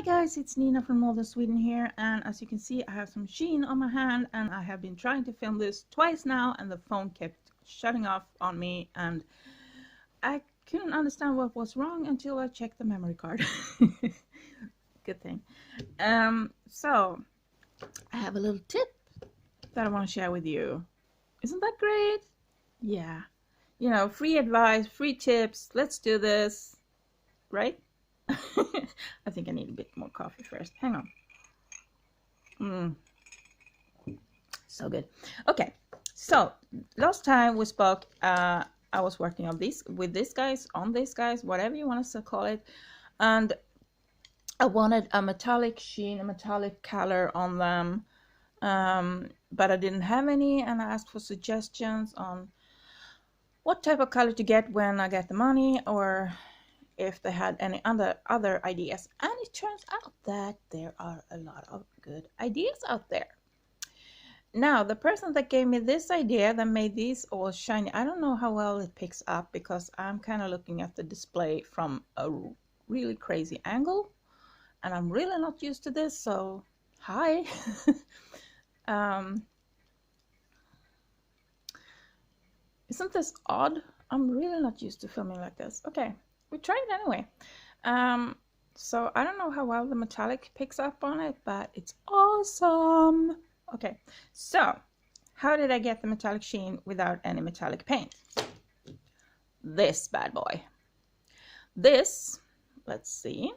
Hi guys, it's Nina from Malden, Sweden here, and as you can see I have some sheen on my hand and I have been trying to film this twice now and the phone kept shutting off on me and I couldn't understand what was wrong until I checked the memory card. Good thing. So I have a little tip that I want to share with you. Isn't that great? Yeah. You know, free advice, free tips, let's do this, right? I think I need a bit more coffee first. Hang on. So good. Okay, so last time we spoke, I was working on this with these guys, on these guys, whatever you want to call it, and I wanted a metallic sheen, a metallic color on them, but I didn't have any, and I asked for suggestions on what type of color to get when I get the money, or if they had any other ideas. And it turns out that there are a lot of good ideas out there. Now, the person that gave me this idea that made these all shiny, I don't know how well it picks up because I'm kind of looking at the display from a really crazy angle and I'm really not used to this, so hi. Isn't this odd? I'm really not used to filming like this. Okay, we try it anyway. So I don't know how well the metallic picks up on it, but it's awesome. Okay, so how did I get the metallic sheen without any metallic paint? This bad boy. This, let's see.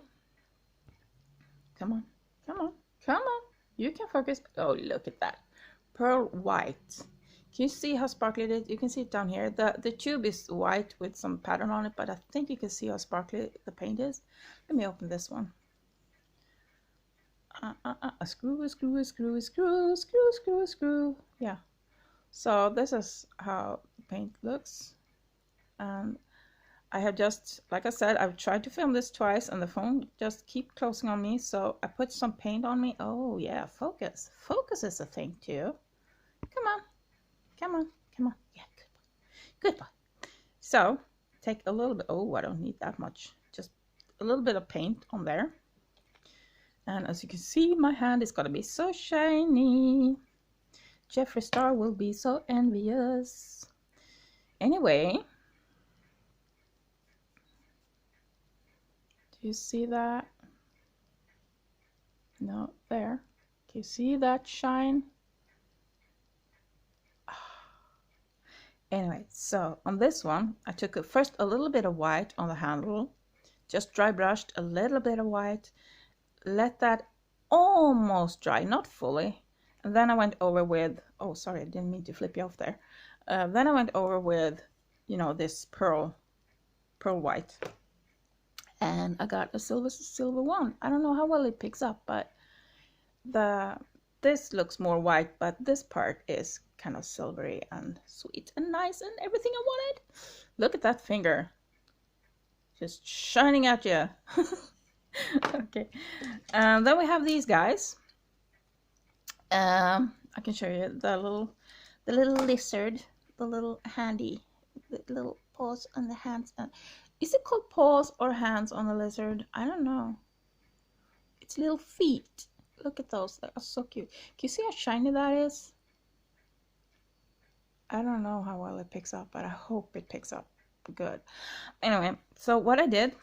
Come on, come on, come on. You can focus. Oh, look at that. Pearl white. Can you see how sparkly it is? You can see it down here. The tube is white with some pattern on it, but I think you can see how sparkly the paint is. Let me open this one. A screw, a screw, a screw, a screw, screw, screw, screw. Yeah. So this is how paint looks. And I have just, like I said, I've tried to film this twice and the phone just keep closing on me. So I put some paint on me. Oh yeah, focus. Focus is a thing too. Come on. Come on. Come on. Yeah, good boy. Good boy. So take a little bit. Oh, I don't need that much. Just a little bit of paint on there. And as you can see, my hand is gonna be so shiny. Jeffree Star will be so envious. Anyway, do you see that? No, there. Can you see that shine? Anyway, so on this one, I took first a little bit of white on the handle, just dry brushed a little bit of white, let that almost dry, not fully, and then I went over with, oh sorry, I didn't mean to flip you off there. Then I went over with, you know, this pearl white, and I got a silver one. I don't know how well it picks up, but this looks more white, but this part is kind of silvery and sweet and nice and everything I wanted. Look at that finger, just shining at you. Okay, then we have these guys. I can show you the little lizard, the little handy, the little paws on the hands. Is it called paws or hands on the lizard? I don't know. It's little feet. Look at those, they are so cute. Can you see how shiny that is? I don't know how well it picks up, but I hope it picks up good. Anyway, so what I did,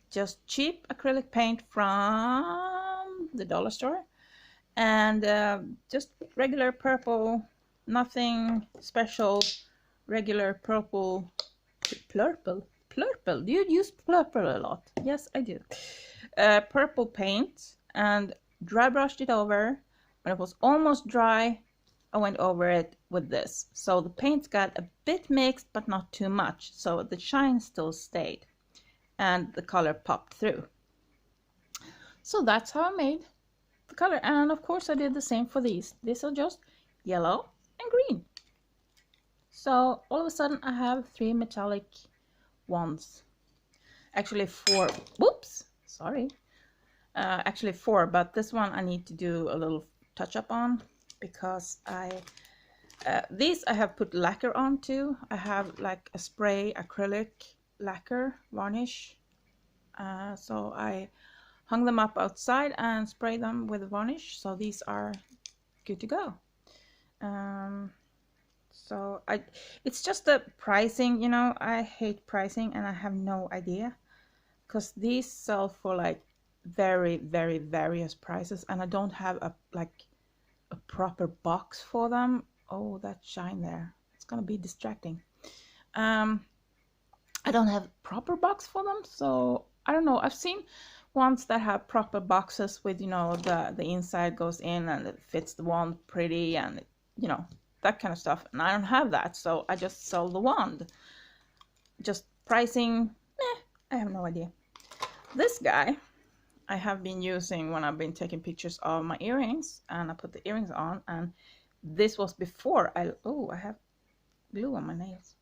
just cheap acrylic paint from the dollar store, and just regular purple, nothing special, regular purple. Purple. Do you use purple a lot? Yes, I do. Purple paint, and dry brushed it over. When it was almost dry, I went over it with this. So the paint got a bit mixed, but not too much. So the shine still stayed and the color popped through. So that's how I made the color. And of course I did the same for these. These are just yellow and green. So all of a sudden I have 3 metallic ones. Actually 4. Whoops, sorry. Actually 4, but this one I need to do a little touch up on because these I have put lacquer on too. I have like a spray acrylic lacquer varnish, so I hung them up outside and sprayed them with varnish, so these are good to go. So it's just the pricing, you know, I hate pricing and I have no idea, because these sell for like very various prices, and I don't have a proper box for them. Oh, that shine there, it's gonna be distracting. I don't have proper box for them, so I don't know. I've seen ones that have proper boxes with, you know, the inside goes in and it fits the wand pretty, and it, you know, that kind of stuff, and I don't have that, so I just sell the wand. Just pricing, I have no idea. This guy I have been using when I've been taking pictures of my earrings, and I put the earrings on, and this was before I have glue on my nails.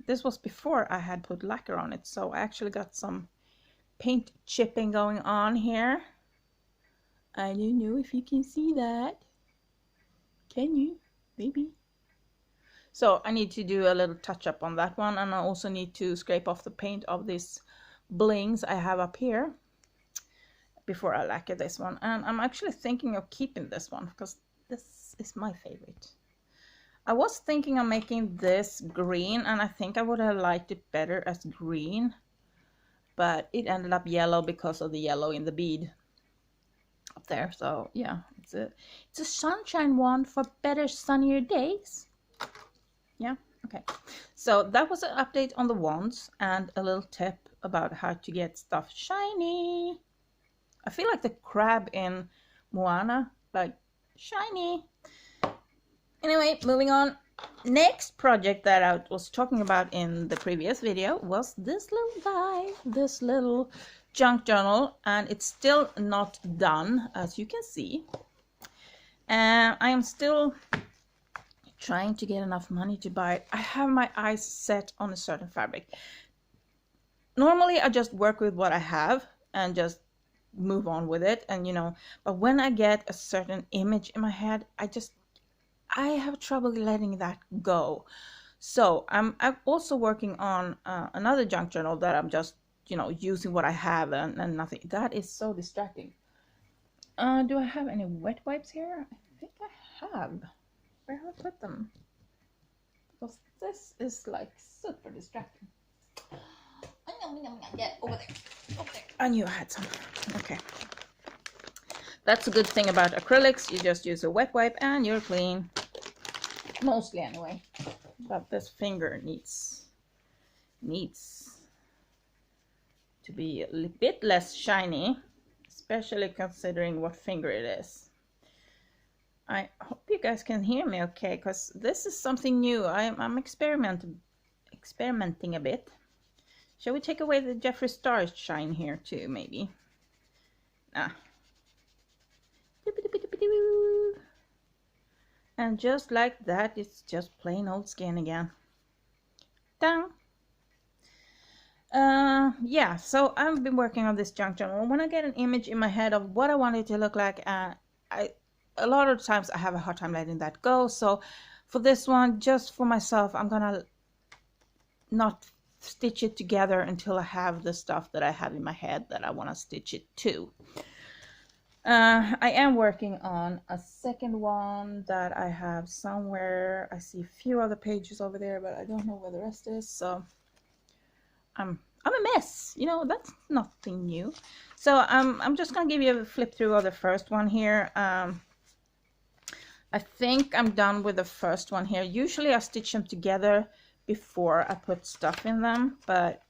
This was before I had put lacquer on it, so I actually got some paint chipping going on here. I don't know if you can see that. Can you? Maybe. So I need to do a little touch up on that one, and I also need to scrape off the paint of these blings I have up here before I lacquer this one. And I'm actually thinking of keeping this one because this is my favorite. I was thinking of making this green, and I think I would have liked it better as green, but it ended up yellow because of the yellow in the bead up there. So yeah, it's a sunshine wand for better sunnier days. Yeah, okay. So that was an update on the wands and a little tip about how to get stuff shiny. I feel like the crab in Moana, like shiny. Anyway, moving on. Next project that I was talking about in the previous video was this little guy, this little junk journal, and it's still not done, as you can see. And I am still trying to get enough money to buy it. I have my eyes set on a certain fabric. Normally I just work with what I have and just move on with it, and you know, but when I get a certain image in my head, I have trouble letting that go. So I'm also working on another junk journal that I'm just, you know, using what I have and nothing. That is so distracting. Do I have any wet wipes here? I think I have. Where have I put them? Because this is like super distracting. Get over there. Over there. I knew I had some. Okay. That's a good thing about acrylics. You just use a wet wipe and you're clean. Mostly anyway. But this finger needs to be a bit less shiny, especially considering what finger it is. I hope you guys can hear me okay, because this is something new. I'm experimenting a bit. Shall we take away the Jeffree Star shine here too, maybe? Ah. And just like that, it's just plain old skin again. Down. Yeah, so I've been working on this junk journal. When I get an image in my head of what I want it to look like, a lot of times I have a hard time letting that go. So for this one, just for myself, I'm gonna not stitch it together until I have the stuff that I have in my head that I want to stitch it to. I am working on a second one that I have somewhere. I see a few other pages over there, but I don't know where the rest is. So I'm a mess, you know, that's nothing new. So I'm just gonna give you a flip through of the first one here. I think I'm done with the first one here. Usually I stitch them together before I put stuff in them, but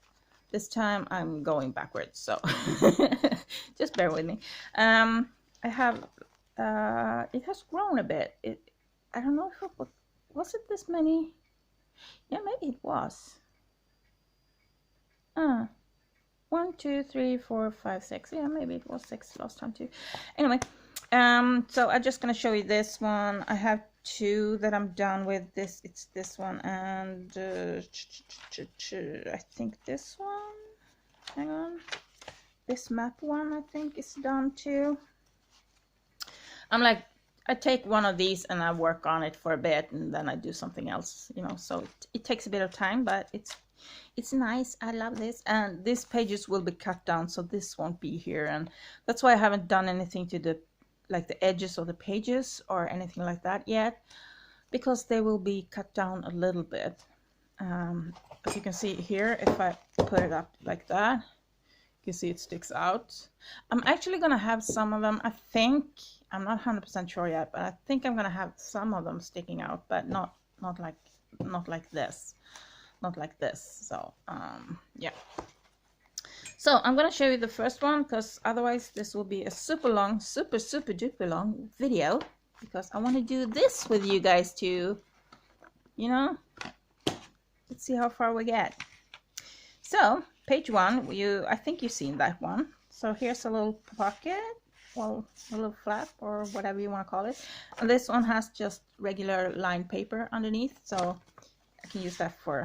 this time I'm going backwards, so just bear with me. I have it has grown a bit. I don't know if it was it this many. Yeah, maybe it was. 1 2 3 4 5 6. Yeah, maybe it was 6 last time too. Anyway, so I'm just gonna show you this one. I have 2 that I'm done with. It's this one and I think this one. Hang on, this map one I think is done too. I'm like, I take one of these and I work on it for a bit and then I do something else, you know, so it takes a bit of time, but it's It's nice. I love this. And these pages will be cut down, so this won't be here. And that's why I haven't done anything to the edges of the pages or anything like that yet, because they will be cut down a little bit. As you can see here, if I put it up like that, you see it sticks out. I'm actually gonna have some of them, I think. I'm not 100% sure yet, but I think I'm gonna have some of them sticking out, but not like this. Not like this. So yeah. So I'm gonna show you the first one, because otherwise this will be a super long, super duper long video, because I want to do this with you guys too, you know. Let's see how far we get. So page 1, I think you've seen that one. So here's a little pocket, well, a little flap or whatever you want to call it, and this one has just regular lined paper underneath, so I can use that for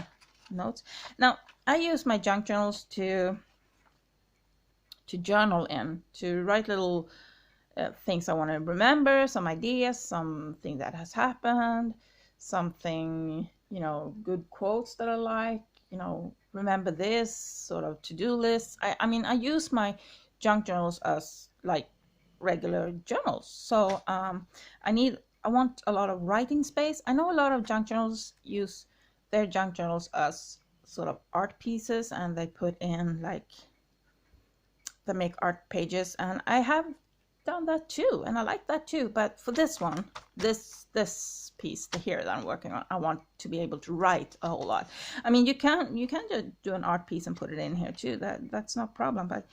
notes. Now I use my junk journals to journal in, to write little things I want to remember, some ideas, something that has happened, something, you know, good quotes that I like, you know, remember this sort of to-do lists. I mean, I use my junk journals as like regular journals. So I want a lot of writing space. I know a lot of junk journals use their junk journals as sort of art pieces, and they put in like, they make art pages, and I have done that too, and I like that too. But for this one, this piece here that I'm working on, I want to be able to write a whole lot. I mean, you can just do an art piece and put it in here too. That's no problem. But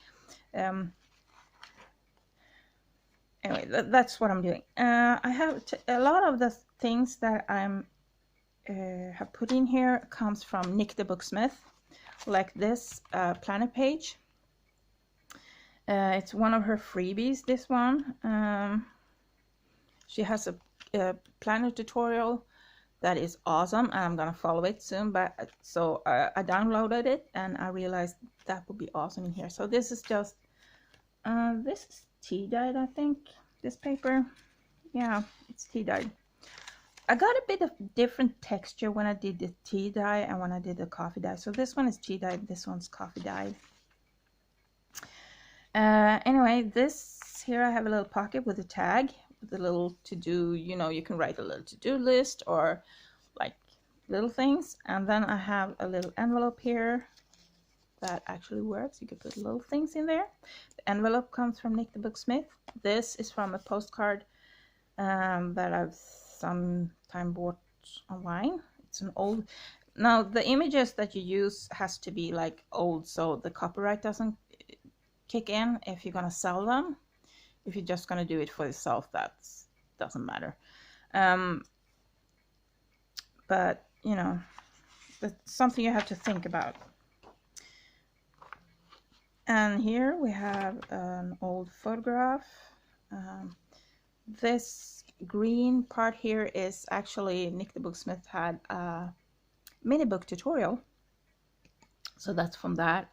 anyway, that's what I'm doing. I have a lot of the things that I'm have put in here comes from Nik the Booksmith, like this planner page. It's one of her freebies, this one. She has a planner tutorial that is awesome, and I'm gonna follow it soon. But so I downloaded it, and I realized that would be awesome in here. So this is just this is tea dyed, I think. This paper, yeah, it's tea dyed. I got a bit of different texture when I did the tea dye and when I did the coffee dye. So this one is tea dyed, this one's coffee dyed. Anyway, this here, I have a little pocket with a tag with a little to-do, you know, you can write a little to-do list or like little things. And then I have a little envelope here that actually works. You can put little things in there. The envelope comes from Nik the Booksmith. This is from a postcard that I've sometime bought online. It's an old, now the images that you use has to be like old, so the copyright doesn't kick in if you're gonna sell them. If you're just gonna do it for yourself, that doesn't matter. But you know, that's something you have to think about. And here we have an old photograph. This green part here is actually Nik the Booksmith had a mini book tutorial, so that's from that.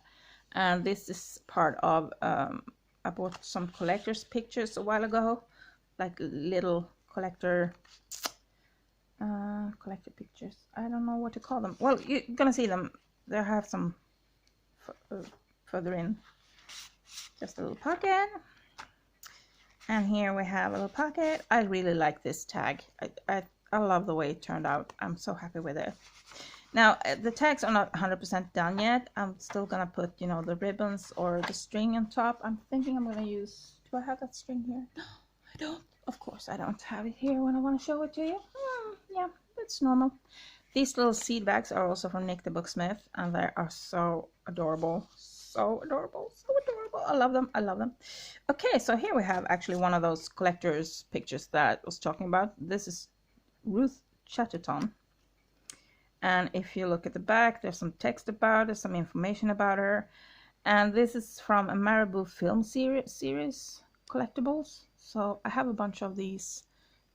And this is part of I bought some collector's pictures a while ago, like little collector pictures. I don't know what to call them. Well, you're gonna see them. They have some further in. Just a little pocket. And here we have a little pocket. I really like this tag. I love the way it turned out. I'm so happy with it. Now, the tags are not 100% done yet. I'm still gonna put, you know, the ribbons or the string on top. I'm thinking I'm gonna use, do I have that string here? No, I don't. Of course I don't have it here when I want to show it to you. Yeah, that's normal. These little seed bags are also from Nik the Booksmith, and they are so adorable. So adorable, so adorable. I love them, I love them. Okay, so here we have actually one of those collector's pictures that I was talking about. This is Ruth Chatterton. And if you look at the back, there's some text about her, some information about her. And this is from a Marabou film series collectibles. So I have a bunch of these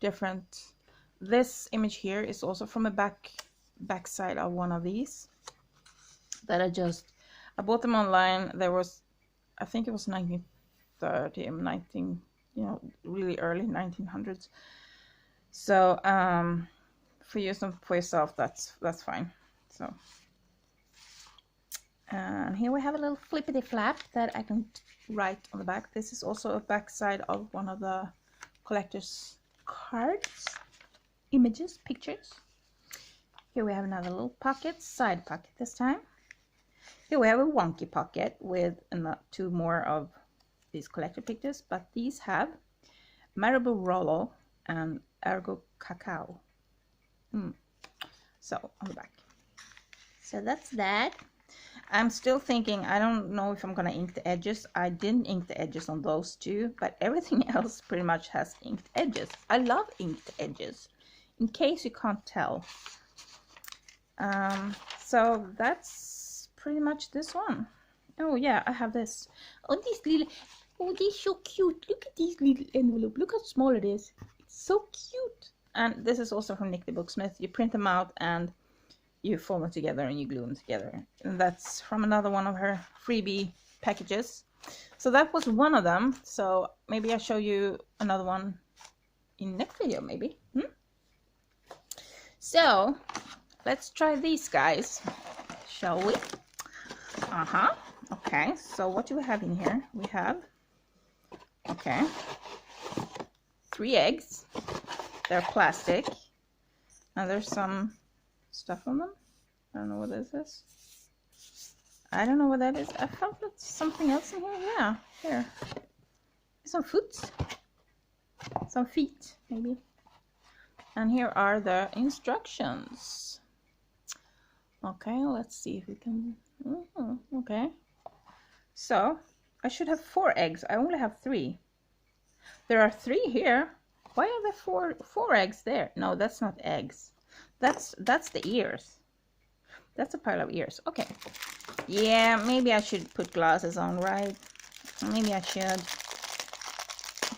different. This image here is also from a back side of one of these that I bought them online. There was, I think it was 1930, you know, really early 1900s. So for use them for yourself, that's fine. So And here we have a little flippity flap that I can write on the back. This is also a back side of one of the collector's cards, images, pictures. Here we have another little pocket, side pocket this time. Here we have a wonky pocket with two more of these collector pictures, but these have Marabou Rollo and Ergo Cacao. So on the back. So that's that. I'm still thinking, I don't know if I'm gonna ink the edges. I didn't ink the edges on those two, but everything else pretty much has inked edges. I love inked edges, in case you can't tell. So that's pretty much this one. Oh yeah, I have this. Oh, this little, oh, this is so cute. Look at this little envelope. Look how small it is. It's so cute. And this is also from Nicki the Booksmith. You print them out and you fold them together and you glue them together. And that's from another one of her freebie packages. So that was one of them. So maybe I'll show you another one in next video, maybe. So let's try these guys, shall we? Okay, so what do we have in here? We have, okay, 3 eggs. They're plastic. And there's some stuff on them. I don't know what this is. I don't know what that is. I felt like something else in here. Yeah, here. Some foot. Some feet, maybe. And here are the instructions. Okay, let's see if we can. Okay. So, I should have 4 eggs. I only have 3. There are 3 here. Why are there 4 eggs there? No, that's not eggs. That's the ears. That's a pile of ears. Okay. Yeah, maybe I should put glasses on, right? Maybe I should.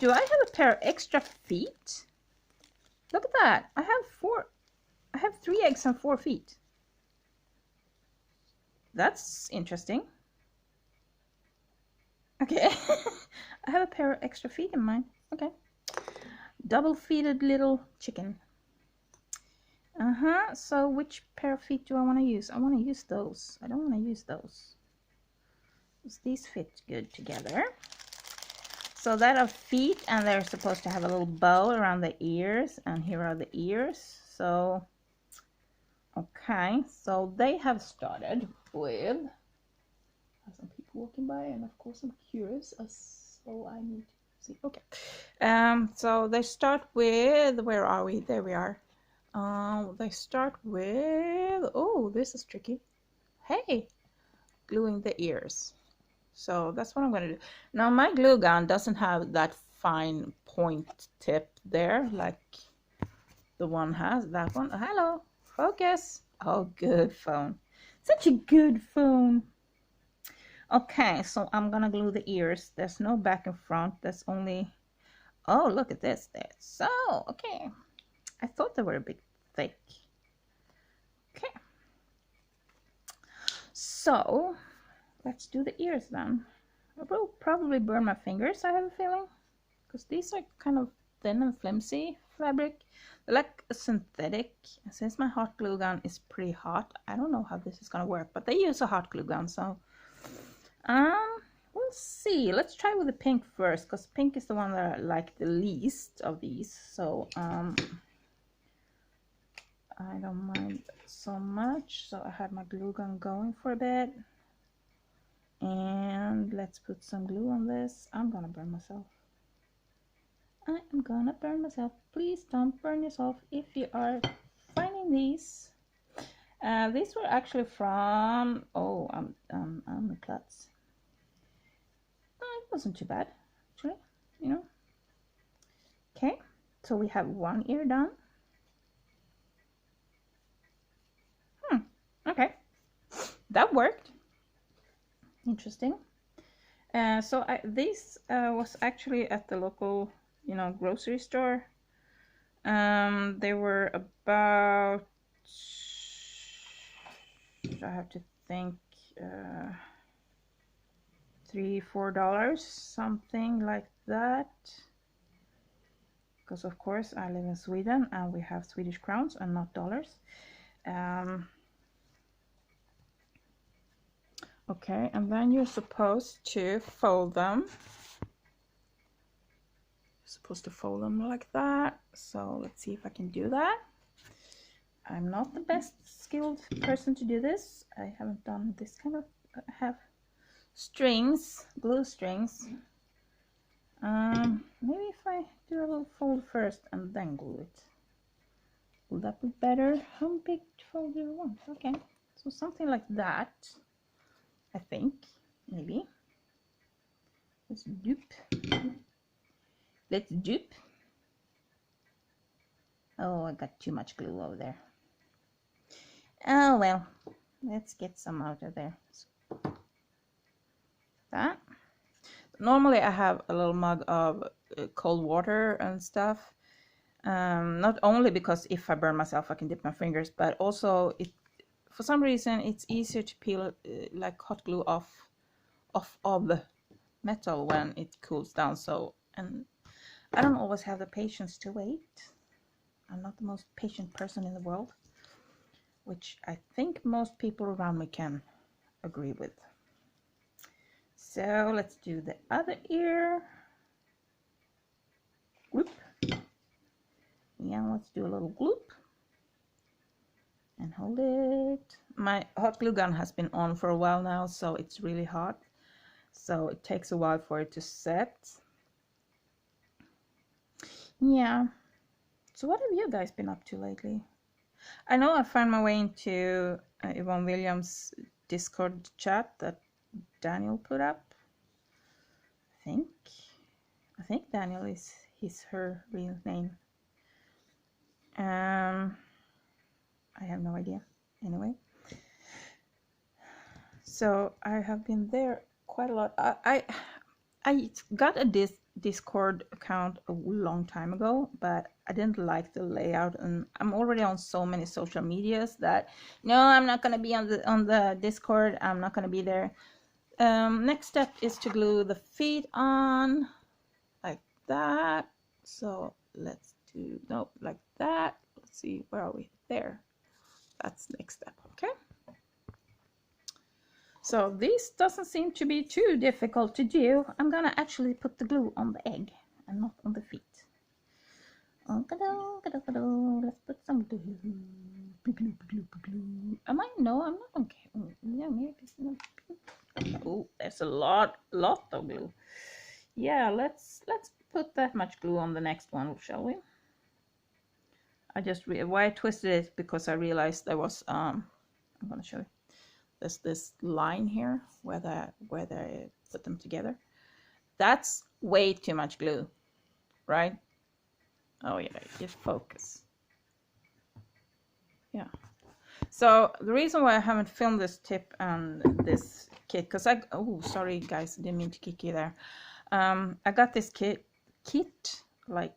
Do I have a pair of extra feet? Look at that. I have 3 eggs and 4 feet. That's interesting. Okay. I have a pair of extra feet in mine. Okay. Double-feeted little chicken. So which pair of feet do I want to use? I want to use those. I don't want to use those. These fit good together. So that are feet, and they're supposed to have a little bow around the ears, and here are the ears. So, okay, so they have started with some people walking by, and of course I'm curious, so I need to see. Okay, so they start with, where are we? There we are. They start with, oh, this is tricky. Hey, gluing the ears. So that's what I'm going to do. Now my glue gun doesn't have that fine point tip there like the one has. That one. Hello, focus. Oh, good phone. Such a good phone. Okay, so I'm gonna glue the ears. There's no back and front. There's only, oh, look at this there. So, okay. I thought they were a bit thick. Okay. So, let's do the ears then. I will probably burn my fingers, I have a feeling. Because these are kind of thin and flimsy fabric. They're like a synthetic. Since my hot glue gun is pretty hot, I don't know how this is gonna work. But they use a hot glue gun, so... we'll see. Let's try with the pink first, because pink is the one that I like the least of these. So, I don't mind so much. So I have my glue gun going for a bit. And let's put some glue on this. I'm gonna burn myself. I am gonna burn myself. Please don't burn yourself if you are finding these. These were actually from, oh, I'm a klutz. It wasn't too bad, actually, you know. Okay, so we have one ear done. Okay, that worked. Interesting. So this was actually at the local, you know, grocery store. They were about, I have to think, $3-4, something like that. Because of course I live in Sweden and we have Swedish crowns and not dollars. Okay, and then you're supposed to fold them. You're supposed to fold them like that. So let's see if I can do that. I'm not the best skilled person to do this. I haven't done this kind of, I have strings, glue strings. Maybe if I do a little fold first and then glue it. Will that be better? How big fold do you want? Okay, so something like that, I think, maybe. Let's dupe. Let's dupe. Oh, I got too much glue over there. Oh well, let's get some out of there. That. Normally I have a little mug of cold water and stuff. Not only because if I burn myself I can dip my fingers, but also for some reason it's easier to peel like hot glue off of the metal when it cools down. So, and I don't always have the patience to wait. I'm not the most patient person in the world, which I think most people around me can agree with. So let's do the other ear. Whoop. Yeah, let's do a little gloop and hold it. My hot glue gun has been on for a while now, so it's really hot. So it takes a while for it to set. Yeah. So what have you guys been up to lately? I know I found my way into Yvonne Williams' Discord chat that Daniel put up. I think Daniel is her real name. I have no idea. Anyway, so I have been there quite a lot. I got a Discord account a long time ago, but I didn't like the layout, and I'm already on so many social medias that no, I'm not gonna be on the Discord. I'm not gonna be there. Next step is to glue the feet on like that. So let's do like that. Let's see, where are we? There. That's next step. Okay. So this doesn't seem to be too difficult to do. I'm gonna actually put the glue on the egg and not on the feet. Let's put some glue. Glue. Am I? No, I'm not okay. Yeah, maybe it's not. Oh, there's a lot of glue. Yeah, let's put that much glue on the next one, shall we? I just why I twisted it because I realized there was I'm gonna show you. There's this line here where they put them together. That's way too much glue, right? Oh yeah, just focus. Yeah. So the reason why I haven't filmed this tip and this kit, because oh sorry guys, I didn't mean to kick you there. I got this kit like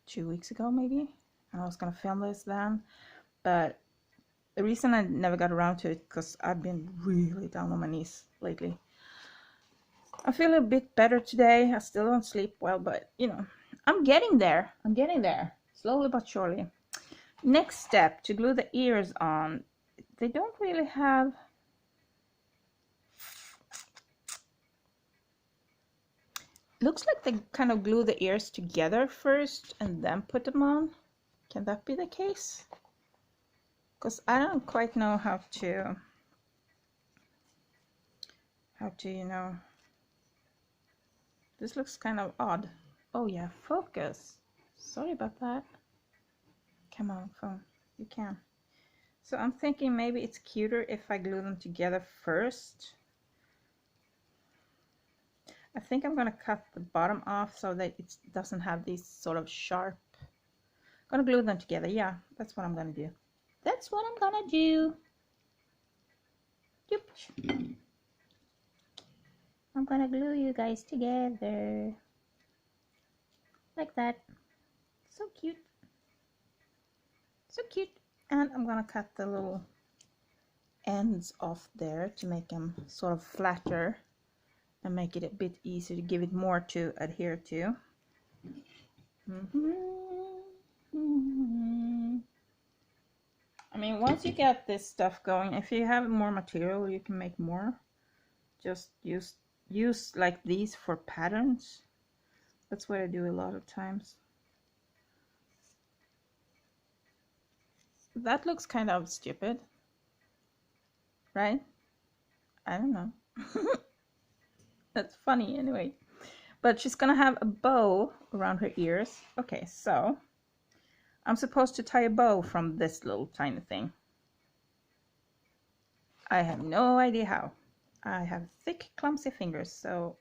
2 weeks ago maybe, and I was gonna film this then, but the reason I never got around to it because I've been really down on my knees lately. I feel a bit better today. I still don't sleep well, but you know, I'm getting there. I'm getting there, slowly but surely. Next step, to glue the ears on. They don't really have... Looks like they kind of glue the ears together first and then put them on. Can that be the case? Because I don't quite know how to, you know, this looks kind of odd. Oh yeah, focus. Sorry about that. Come on, phone. You can. So I'm thinking maybe it's cuter if I glue them together first. I think I'm gonna cut the bottom off so that it doesn't have these sort of sharp. I'm gonna glue them together. Yeah, that's what I'm gonna do. That's what I'm gonna do. Yep. I'm gonna glue you guys together. Like that. So cute. So cute. And I'm gonna cut the little ends off there to make them sort of flatter and make it a bit easier to give it more to adhere to. I mean, once you get this stuff going, if you have more material, you can make more. Just use like these for patterns. That's what I do a lot of times. That looks kind of stupid, right? I don't know. That's funny anyway. But she's gonna have a bow around her ears. Okay, so I'm supposed to tie a bow from this little tiny thing. I have no idea how. I have thick, clumsy fingers, so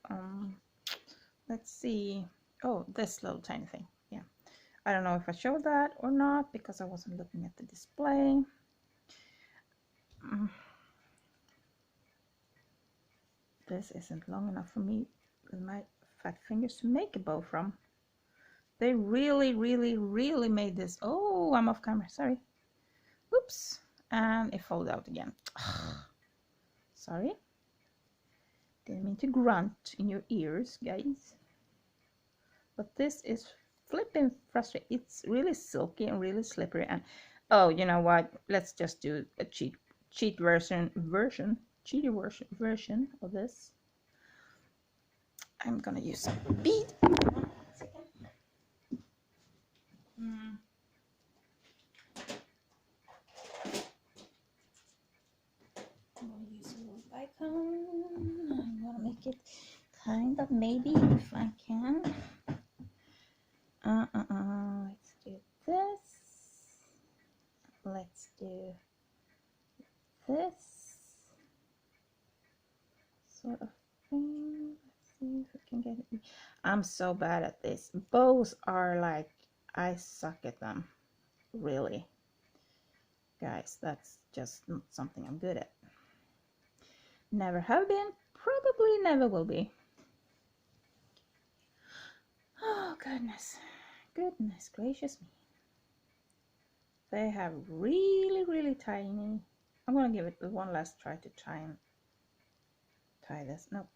let's see. Oh, this little tiny thing. Yeah. I don't know if I showed that or not because I wasn't looking at the display. This isn't long enough for me with my fat fingers to make a bow from. They really, really, really made this. Oh, I'm off camera. Sorry. Oops. And it folded out again. Sorry. Didn't mean to grunt in your ears, guys. But this is flipping frustrating. It's really silky and really slippery. And oh, you know what? Let's just do a cheat version of this. I'm gonna use some bead. I'm gonna use a little bicone. I'm gonna make it kind of maybe if I can. Let's do this. Let's do this sort of thing. Let's see if we can get it. I'm so bad at this. Bows are like, I suck at them. Really. Guys, that's just not something I'm good at. Never have been, probably never will be. Oh, goodness. Goodness gracious me. They have really, really tiny. I'm going to give it one last try to try and tie this. Nope.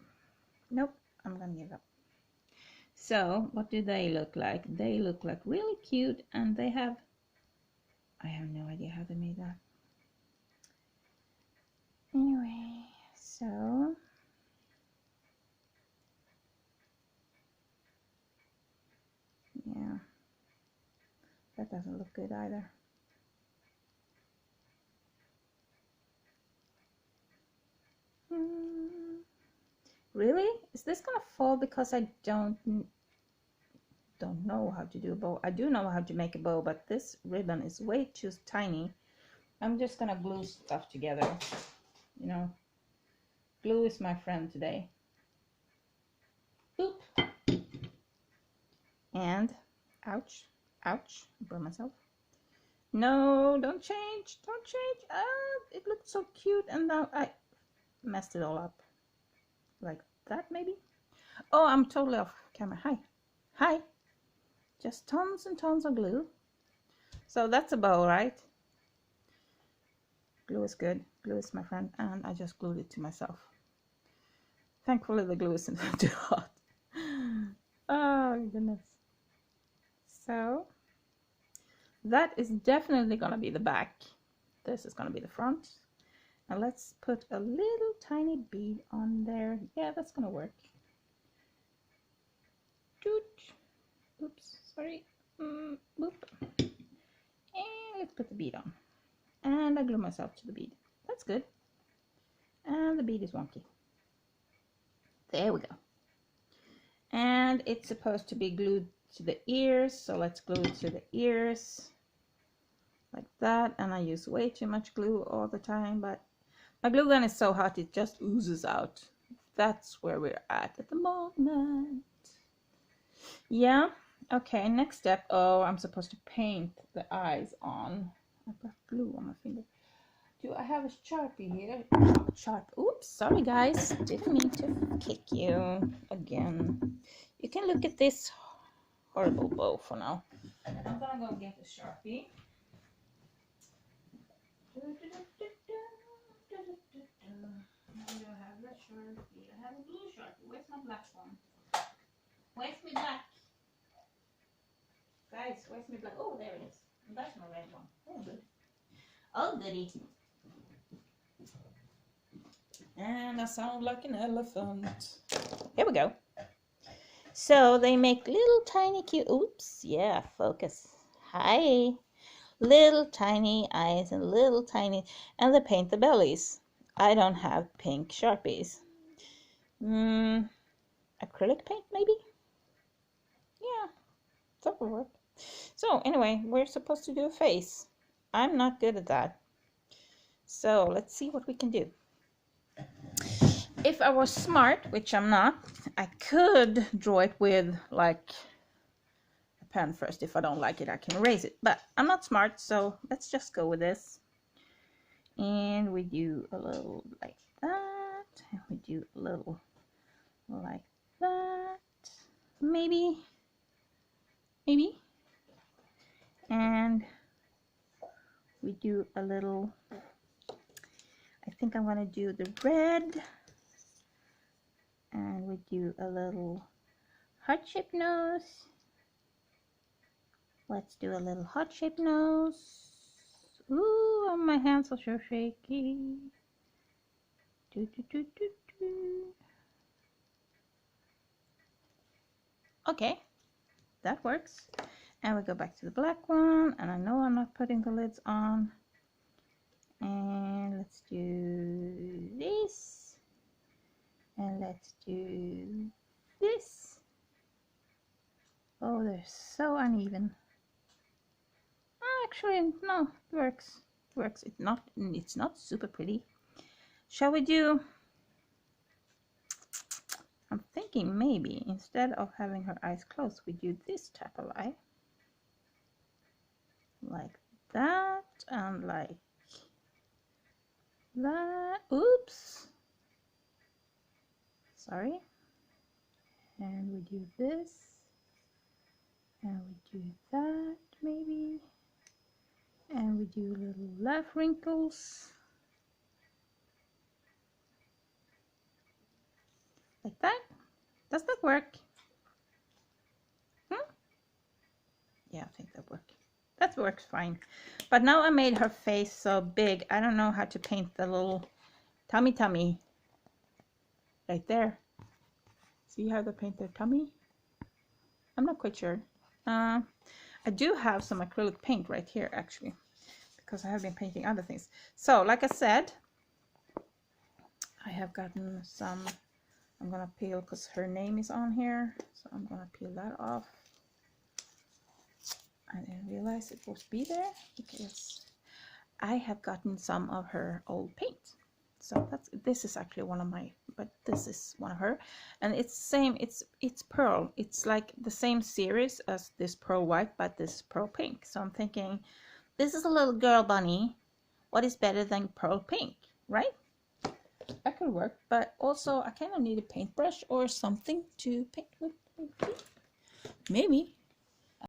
Nope. I'm going to give up. So, what do they look like? They look like really cute, and they have... I have no idea how they made that. Anyway, so... yeah. That doesn't look good either. Really? Is this gonna fall because I don't know how to do a bow? I do know how to make a bow, but this ribbon is way too tiny. I'm just gonna glue stuff together. You know, glue is my friend today. Boop. And ouch, ouch, I burned myself. No, don't change, don't change. It looked so cute, and now I messed it all up. Like that, maybe? Oh, I'm totally off camera. Hi. Hi. Just tons and tons of glue. So that's a bow, right? Glue is good. Glue is my friend, and I just glued it to myself. Thankfully, the glue isn't too hot. Oh, goodness. So, that is definitely going to be the back. This is going to be the front. Now let's put a little tiny bead on there. Yeah, that's going to work. Oops, sorry. Boop. And let's put the bead on. And I glue myself to the bead. That's good. And the bead is wonky. There we go. And it's supposed to be glued to the ears, so let's glue it to the ears like that. And I use way too much glue all the time, but my glue gun is so hot it just oozes out. That's where we're at the moment. Yeah. Okay, next step. Oh, I'm supposed to paint the eyes on. I've got glue on my finger. Do I have a Sharpie here? Sharp. Oops, sorry guys. Didn't mean to kick you again. You can look at this horrible bow for now. I'm gonna go get a Sharpie. Do I have a Sharpie? I have a blue Sharpie. Where's my black one? Where's my black? Guys, where's my black? Oh, there it is. That's my red one. Oh, good. Oh, goody. And I sound like an elephant. Here we go. So they make little tiny cute, oops, yeah, focus. Hi. Little tiny eyes and little tiny, and they paint the bellies. I don't have pink Sharpies. Acrylic paint maybe? Yeah, that will work. So anyway, we're supposed to do a face. I'm not good at that. So let's see what we can do. If I was smart, which I'm not, I could draw it with like a pen first. If I don't like it, I can erase it. But I'm not smart, so let's just go with this. And we do a little like that. And we do a little like that. Maybe. And we do a little, I think I'm going to do the red. And we do a little heart-shaped nose. Let's do a little heart-shaped nose. Ooh, my hands are so shaky. Okay, that works. And we go back to the black one, and I know I'm not putting the lids on. And let's do this. And let's do this. Oh, they're so uneven. Actually, no, it works. It works. It's not super pretty. Shall we do? I'm thinking maybe instead of having her eyes closed, we do this type of eye. Like that and like that. Oops. Sorry. And we do this. And we do that maybe. And we do little laugh wrinkles. Like that. Does that work? Yeah, I think that works. That works fine. But now I made her face so big, I don't know how to paint the little tummy right there. See how they paint their tummy? I'm not quite sure. I do have some acrylic paint right here actually, because I have been painting other things. So like I said, I have gotten some, I'm gonna peel because her name is on here, so I'm gonna peel that off. I didn't realize it would be there because I have gotten some of her old paint. So this is actually one of my, but this is one of her, and it's same. It's pearl. It's like the same series as this pearl white, but this pearl pink. So I'm thinking, this is a little girl bunny. What is better than pearl pink, right? That could work. But also, I kind of need a paintbrush or something to paint with. Maybe.